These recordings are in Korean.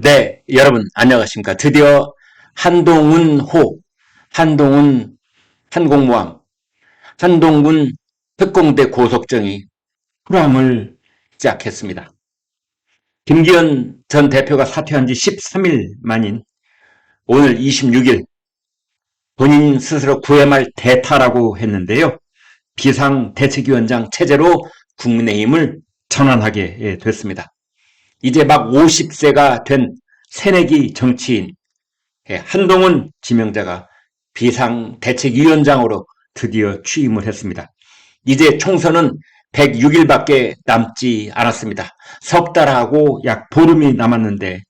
네, 여러분 안녕하십니까. 드디어 한동훈호, 한동훈 한공모함, 한동훈 특공대 고속정이 출항을 시작했습니다. 김기현 전 대표가 사퇴한 지 13일 만인 오늘 26일 본인 스스로 9회 말 대타라고 했는데요. 비상대책위원장 체제로 국민의힘을 전환하게 됐습니다. 이제 막 50세가 된 새내기 정치인 한동훈 지명자가 비상대책위원장으로 드디어 취임을 했습니다. 이제 총선은 106일밖에 남지 않았습니다. 석 달하고 약 보름이 남았는데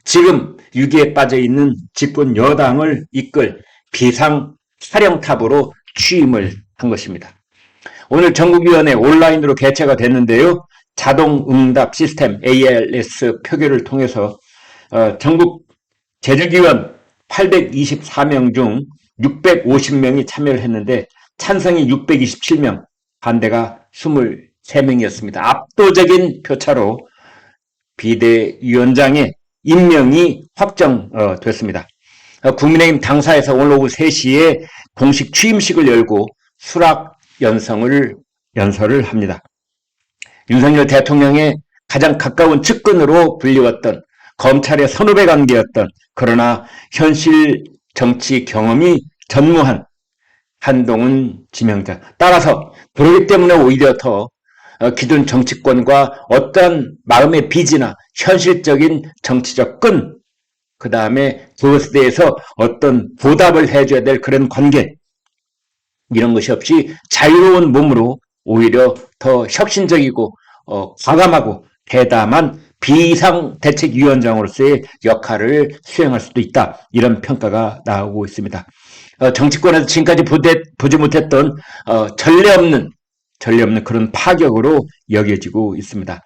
지금 위기에 빠져있는 집권 여당을 이끌 비상사령탑으로 취임을 한 것입니다. 오늘 전국위원회 온라인으로 개최가 됐는데요. 자동응답 시스템 ALS 표결을 통해서 전국 재직위원 824명 중 650명이 참여를 했는데 찬성이 627명, 반대가 23명이었습니다. 압도적인 표차로 비대위원장의 임명이 확정됐습니다. 국민의힘 당사에서 오늘 오후 3시에 공식 취임식을 열고 수락 연설을 합니다. 윤석열 대통령의 가장 가까운 측근으로 불리웠던 검찰의 선후배 관계였던 그러나 현실 정치 경험이 전무한 한동훈 지명자. 따라서 그러기 때문에 오히려 더 기존 정치권과 어떠한 마음의 빚이나 현실적인 정치적 끈, 그 다음에 그것에 대해서 어떤 보답을 해줘야 될 그런 관계, 이런 것이 없이 자유로운 몸으로 오히려 더 혁신적이고 과감하고 대담한 비상대책위원장으로서의 역할을 수행할 수도 있다. 이런 평가가 나오고 있습니다. 정치권에서 지금까지 보지 못했던 전례 없는 그런 파격으로 여겨지고 있습니다.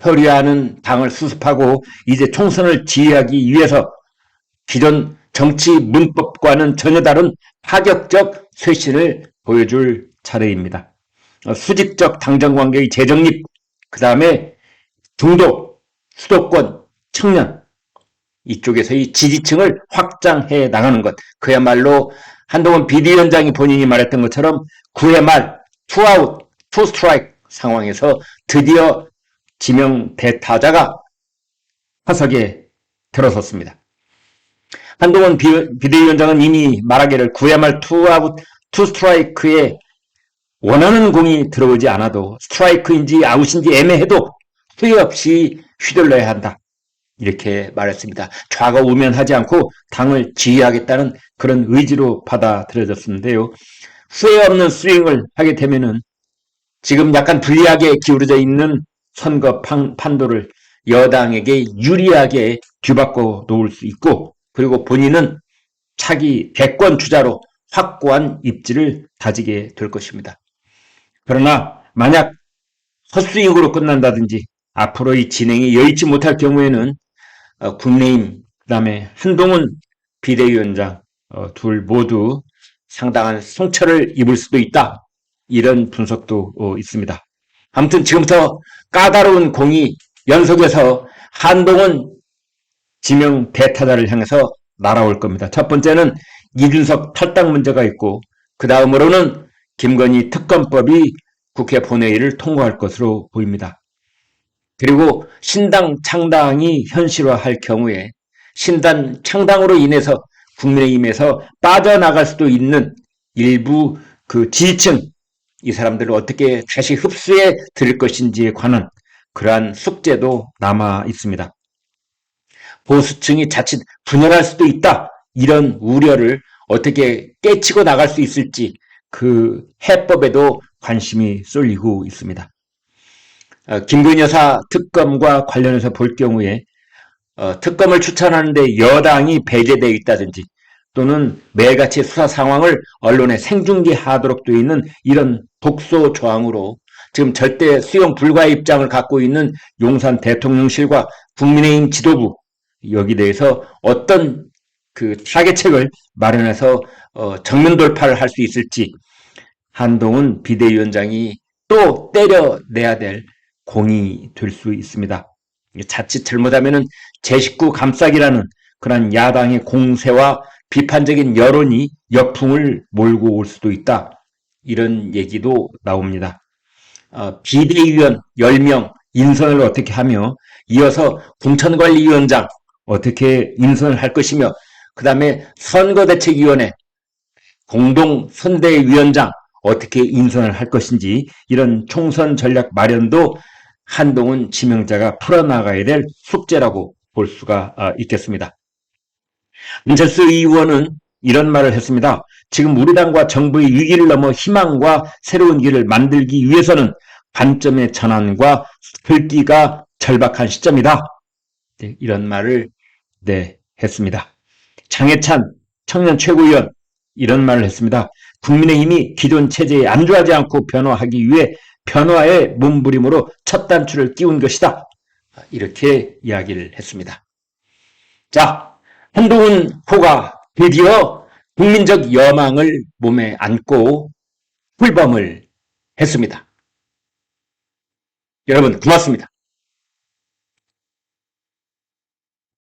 혈의하는 당을 수습하고 이제 총선을 지휘하기 위해서 기존 정치 문법과는 전혀 다른 파격적 쇄신을 보여줄 차례입니다. 수직적 당정관계의 재정립, 그 다음에 중도, 수도권, 청년 이쪽에서의 지지층을 확장해 나가는 것, 그야말로 한동훈 비대위원장이 본인이 말했던 것처럼 9회 말 투아웃, 투스트라이크 상황에서 드디어 지명 대타자가 화석에 들어섰습니다. 한동훈 비대위원장은 이미 말하기를 9회 말 투아웃, 투스트라이크에 원하는 공이 들어오지 않아도 스트라이크인지 아웃인지 애매해도 후회 없이 휘둘러야 한다. 이렇게 말했습니다. 좌거우면하지 않고 당을 지휘하겠다는 그런 의지로 받아들여졌는데요. 후회 없는 스윙을 하게 되면은 지금 약간 불리하게 기울어져 있는 선거 판도를 여당에게 유리하게 뒤바꿔 놓을 수 있고, 그리고 본인은 차기 대권 주자로 확고한 입지를 다지게 될 것입니다. 그러나 만약 헛스윙으로 끝난다든지 앞으로의 진행이 여의치 못할 경우에는 국민의힘, 그 다음에 한동훈 비대위원장 둘 모두 상당한 상처를 입을 수도 있다. 이런 분석도 있습니다. 아무튼 지금부터 까다로운 공이 연속해서 한동훈 지명 대타자를 향해서 날아올 겁니다. 첫 번째는 이준석 탈당 문제가 있고, 그 다음으로는 김건희 특검법이 국회 본회의를 통과할 것으로 보입니다. 그리고 신당 창당이 현실화할 경우에 신당 창당으로 인해서 국민의힘에서 빠져나갈 수도 있는 일부 그 지지층, 이 사람들을 어떻게 다시 흡수해 드릴 것인지에 관한 그러한 숙제도 남아 있습니다. 보수층이 자칫 분열할 수도 있다. 이런 우려를 어떻게 깨치고 나갈 수 있을지 그 해법에도 관심이 쏠리고 있습니다. 김건희 여사 특검과 관련해서 볼 경우에 특검을 추천하는데 여당이 배제되어 있다든지 또는 매일같이 수사 상황을 언론에 생중계하도록 되어 있는 이런 독소 조항으로 지금 절대 수용 불가의 입장을 갖고 있는 용산 대통령실과 국민의힘 지도부, 여기 대해서 어떤 그 타개책을 마련해서 정면 돌파를 할 수 있을지 한동훈 비대위원장이 또 때려내야 될 공이 될 수 있습니다. 자칫 잘못하면은 제 식구 감싸기라는 그런 야당의 공세와 비판적인 여론이 역풍을 몰고 올 수도 있다. 이런 얘기도 나옵니다. 비대위원 10명 인선을 어떻게 하며 이어서 공천관리위원장 어떻게 인선을 할 것이며 그 다음에 선거대책위원회 공동선대위원장 어떻게 인선을 할 것인지 이런 총선 전략 마련도 한동훈 지명자가 풀어나가야 될 숙제라고 볼 수가 있겠습니다. 안철수 의원은 이런 말을 했습니다. 지금 우리 당과 정부의 위기를 넘어 희망과 새로운 길을 만들기 위해서는 관점의 전환과 글귀가 절박한 시점이다. 네, 이런 말을 했습니다. 장해찬 청년 최고위원 이런 말을 했습니다. 국민의힘이 기존 체제에 안주하지 않고 변화하기 위해 변화의 몸부림으로 첫 단추를 끼운 것이다. 이렇게 이야기를 했습니다. 자, 한동훈 후가 드디어 국민적 여망을 몸에 안고 출범을 했습니다. 여러분 고맙습니다.